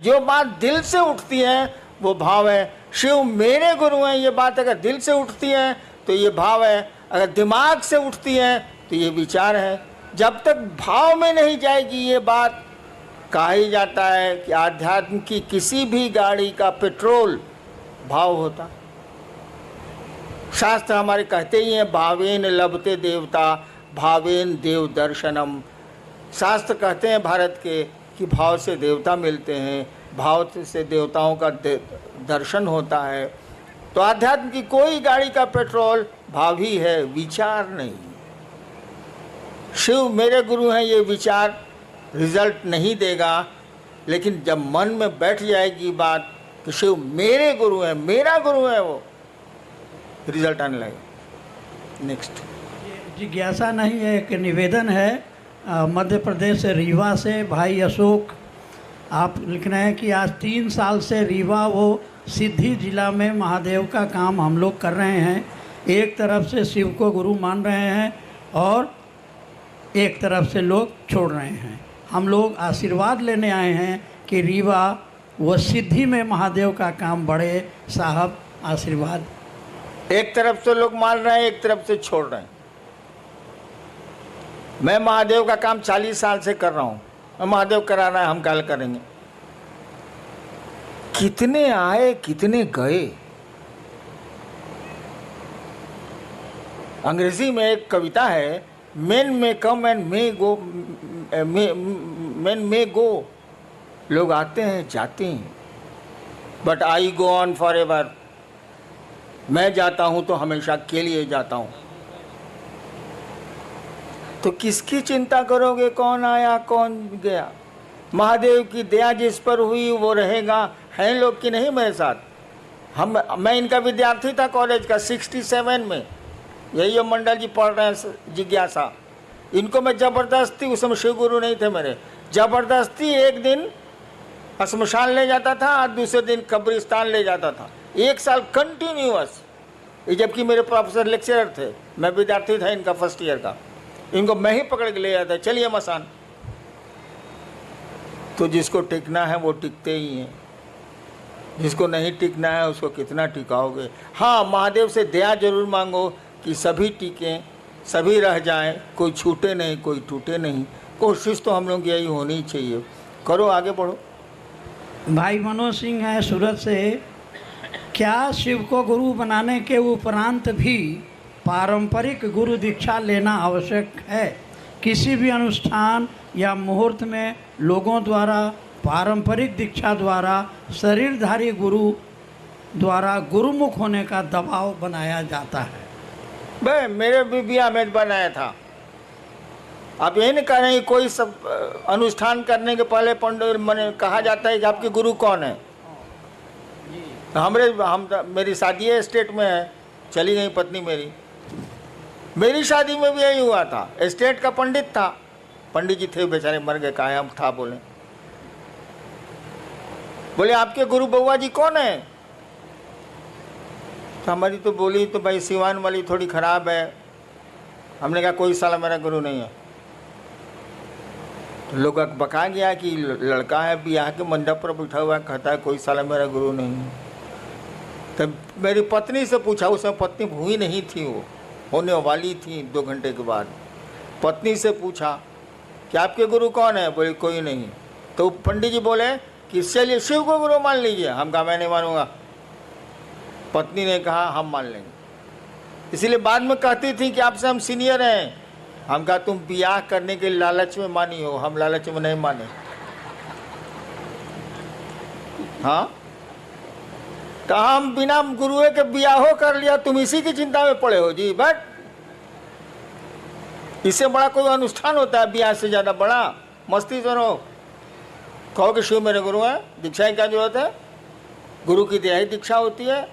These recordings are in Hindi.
जो बात दिल से उठती है वो भाव है। शिव मेरे गुरु हैं, ये बात अगर दिल से उठती है तो ये भाव है, अगर दिमाग से उठती है तो ये विचार है। जब तक भाव में नहीं जाएगी ये बात, कहा ही जाता है कि आध्यात्म की किसी भी गाड़ी का पेट्रोल भाव होता। शास्त्र हमारे कहते ही हैं भावेन लभते देवता भावेन देव दर्शनम। शास्त्र कहते हैं भारत के कि भाव से देवता मिलते हैं, भाव से देवताओं का दर्शन होता है। तो आध्यात्म की कोई गाड़ी का पेट्रोल भाव ही है, विचार नहीं। शिव मेरे गुरु हैं ये विचार रिजल्ट नहीं देगा, लेकिन जब मन में बैठ जाएगी बात कि शिव मेरे गुरु हैं, मेरा गुरु है, वो रिजल्ट आने लगेगा। नेक्स्ट जिज्ञासा नहीं है, एक निवेदन है। मध्य प्रदेश से रीवा से भाई अशोक आप लिख रहे हैं कि आज 3 साल से रीवा वो सिद्धि जिला में महादेव का काम हम लोग कर रहे हैं। एक तरफ से शिव को गुरु मान रहे हैं और एक तरफ से लोग छोड़ रहे हैं। हम लोग आशीर्वाद लेने आए हैं कि रीवा व सिद्धि में महादेव का काम बढ़े। साहब आशीर्वाद। एक तरफ से लोग मान रहे हैं, एक तरफ से छोड़ रहे हैं। मैं महादेव का काम 40 साल से कर रहा हूं। महादेव करा रहा है, हम कल करेंगे। कितने आए कितने गए। अंग्रेजी में एक कविता है, men may come and may go, men may go. लोग आते हैं जाते हैं, but I go on for ever. मैं जाता हूं तो हमेशा के लिए जाता हूं। तो किसकी चिंता करोगे, कौन आया कौन गया। महादेव की दया जिस पर हुई वो रहेगा। हैं लोग कि नहीं मेरे साथ। मैं इनका विद्यार्थी था कॉलेज का 67 में। यही जो मंडल जी पढ़ रहे हैं जिज्ञासा, इनको मैं ज़बरदस्ती, उस समय शिव गुरु नहीं थे मेरे, ज़बरदस्ती एक दिन श्मशान ले जाता था और दूसरे दिन कब्रिस्तान ले जाता था। 1 साल कंटिन्यूअस। जबकि मेरे प्रोफेसर लेक्चरर थे, मैं विद्यार्थी था इनका फर्स्ट ईयर का। इनको मैं ही पकड़ के ले जाता, चलिए मसान। तो जिसको टिकना है वो टिकते ही हैं, जिसको नहीं टिकना है उसको कितना टिकाओगे। हाँ, महादेव से दया जरूर मांगो कि सभी टिकें, सभी रह जाएं, कोई छूटे नहीं, कोई टूटे नहीं। कोशिश तो हम लोग यही होनी चाहिए। करो, आगे बढ़ो। भाई मनोज सिंह है सूरत से। क्या शिव को गुरु बनाने के उपरांत भी पारंपरिक गुरु दीक्षा लेना आवश्यक है? किसी भी अनुष्ठान या मुहूर्त में लोगों द्वारा पारंपरिक दीक्षा द्वारा शरीरधारी गुरु द्वारा गुरुमुख होने का दबाव बनाया जाता है। भाई मेरे भी बिया में बनाया था। आप ये नहीं कह रहे हैं कोई सब अनुष्ठान करने के पहले पंडित मैंने कहा जाता है कि आपके गुरु कौन है। मेरी शादी एस्टेट में है, चली गई पत्नी मेरी शादी में भी यही हुआ था। एस्टेट का पंडित था, पंडित जी थे बेचारे, मर गए, कहा हम था बोले आपके गुरु बउआ जी कौन है। तो हमारी तो बोली तो भाई सिवान वाली थोड़ी खराब है। हमने कहा कोई साला मेरा गुरु नहीं है। तो लोग बका गया कि लड़का है ब्याह के मंडप पर बैठा हुआ, कहता है कोई साला मेरा गुरु नहीं है। तब मेरी पत्नी से पूछा, उसमें पत्नी हुई नहीं थी, वो होने वाली थी 2 घंटे के बाद। पत्नी से पूछा कि आपके गुरु कौन है, बोले कोई नहीं। तो पंडित जी बोले कि चलिए शिव को गुरु मान लीजिए। हम कहा मैं नहीं मानूंगा। पत्नी ने कहा हम मान लेंगे। इसीलिए बाद में कहती थी कि आपसे हम सीनियर हैं। हम कहा तुम ब्याह करने के लालच में मानी हो, हम लालच में नहीं माने। हाँ, तो हम बिना गुरुए के ब्याहो कर लिया, तुम इसी की चिंता में पड़े हो जी। बट इससे बड़ा कोई अनुष्ठान होता है ब्याह से ज़्यादा बड़ा? मस्ती से रहो, कहो कि शिव मेरे गुरु हैं। दीक्षा की क्या जरूरत है? गुरु की दया ही दीक्षा होती है।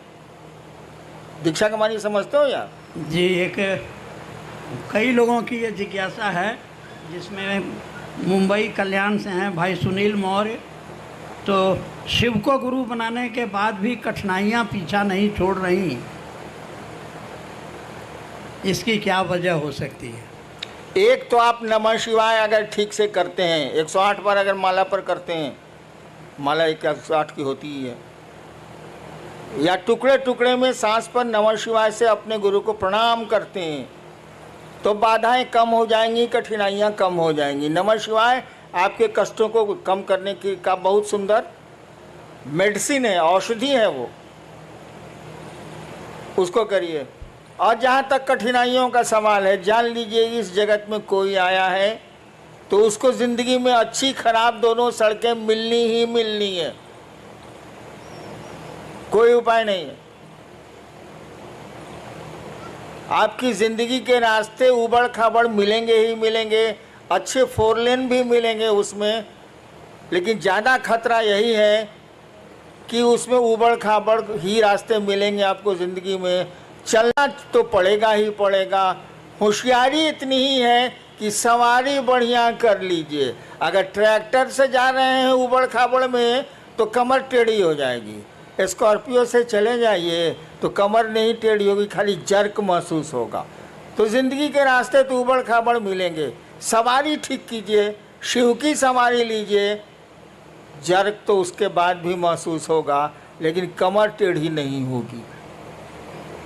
दीक्षा का मानी समझते हो यार जी? एक कई लोगों की ये जिज्ञासा है, जिसमें मुंबई कल्याण से हैं भाई सुनील मौर्य। तो शिव को गुरु बनाने के बाद भी कठिनाइयाँ पीछा नहीं छोड़ रही, इसकी क्या वजह हो सकती है? एक तो आप नमः शिवाय अगर ठीक से करते हैं, 108 बार अगर माला पर करते हैं, माला 108 की होती ही है। या टुकड़े टुकड़े में सांस पर नमः शिवाय से अपने गुरु को प्रणाम करते हैं तो बाधाएं कम हो जाएंगी, कठिनाइयां कम हो जाएंगी। नमः शिवाय आपके कष्टों को कम करने की का बहुत सुंदर मेडिसिन है, औषधि है वो, उसको करिए। और जहाँ तक कठिनाइयों का सवाल है, जान लीजिए इस जगत में कोई आया है तो उसको ज़िंदगी में अच्छी खराब दोनों सड़कें मिलनी ही मिलनी है, कोई उपाय नहीं है। आपकी ज़िंदगी के रास्ते उबड़ खाबड़ मिलेंगे ही मिलेंगे, अच्छे 4 लेन भी मिलेंगे उसमें, लेकिन ज़्यादा खतरा यही है कि उसमें उबड़ खाबड़ ही रास्ते मिलेंगे आपको ज़िंदगी में। चलना तो पड़ेगा ही पड़ेगा। होशियारी इतनी ही है कि सवारी बढ़िया कर लीजिए। अगर ट्रैक्टर से जा रहे हैं उबड़ खाबड़ में तो कमर टेढ़ी हो जाएगी, स्कॉर्पियो से चले जाइए तो कमर नहीं टेढ़ी होगी, खाली जर्क महसूस होगा। तो ज़िंदगी के रास्ते तो उबड़ खाबड़ मिलेंगे, सवारी ठीक कीजिए, शिव की सवारी लीजिए। जर्क तो उसके बाद भी महसूस होगा, लेकिन कमर टेढ़ी नहीं होगी।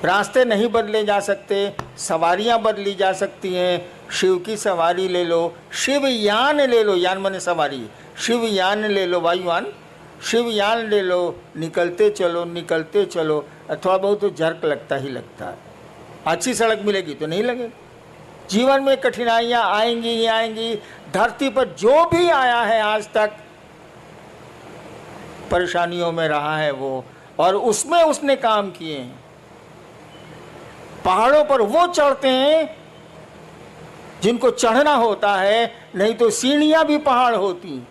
रास्ते नहीं बदले जा सकते, सवारियां बदली जा सकती हैं। शिव की सवारी ले लो, शिव यान ले लो, यान माने सवारी, शिव यान ले लो, वायुयान, शिव यान ले लो, निकलते चलो निकलते चलो। थोड़ा बहुत तो जर्क लगता ही लगता है, अच्छी सड़क मिलेगी तो नहीं लगेगी। जीवन में कठिनाइयाँ आएंगी ही आएंगी। धरती पर जो भी आया है आज तक परेशानियों में रहा है वो, और उसमें उसने काम किए हैं। पहाड़ों पर वो चढ़ते हैं जिनको चढ़ना होता है, नहीं तो सीढ़ियां भी पहाड़ होती,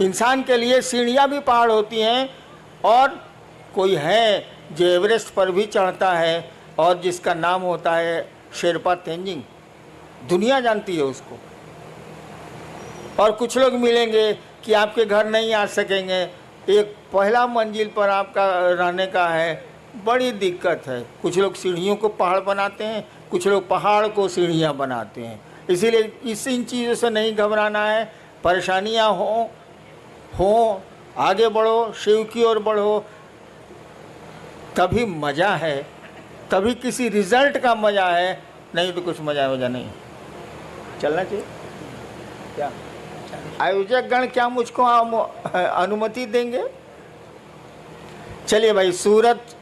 इंसान के लिए सीढ़ियां भी पहाड़ होती हैं। और कोई है जो एवरेस्ट पर भी चढ़ता है और जिसका नाम होता है शेरपा तेंजिंग, दुनिया जानती है उसको। और कुछ लोग मिलेंगे कि आपके घर नहीं आ सकेंगे, एक पहला मंजिल पर आपका रहने का है, बड़ी दिक्कत है। कुछ लोग सीढ़ियों को पहाड़ बनाते हैं, कुछ लोग पहाड़ को सीढ़ियाँ इन इसीलिए इन चीज़ों से नहीं घबराना है। परेशानियाँ हो आगे बढ़ो, शिव की ओर बढ़ो, तभी मज़ा है, तभी किसी रिजल्ट का मज़ा है, नहीं तो कुछ मज़ा वजह नहीं। चलना चाहिए क्या? आयोजक गण क्या मुझको अनुमति देंगे? चलिए भाई, सूरत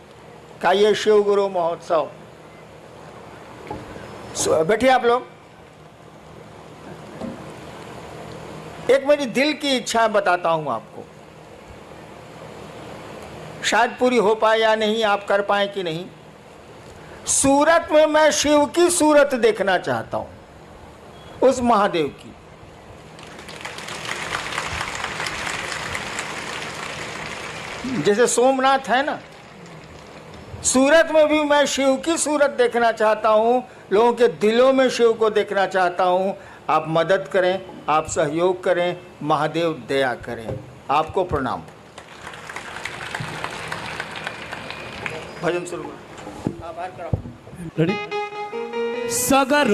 का ये शिव गुरु महोत्सव, बैठिए आप लोग। एक मेरी दिल की इच्छा बताता हूं आपको, शायद पूरी हो पाए या नहीं, आप कर पाए कि नहीं। सूरत में मैं शिव की सूरत देखना चाहता हूं, उस महादेव की। जैसे सोमनाथ है ना, सूरत में भी मैं शिव की सूरत देखना चाहता हूँ, लोगों के दिलों में शिव को देखना चाहता हूँ। आप मदद करें, आप सहयोग करें, महादेव दया करें। आपको प्रणाम। भजन शुरू करो। रेडी? सगर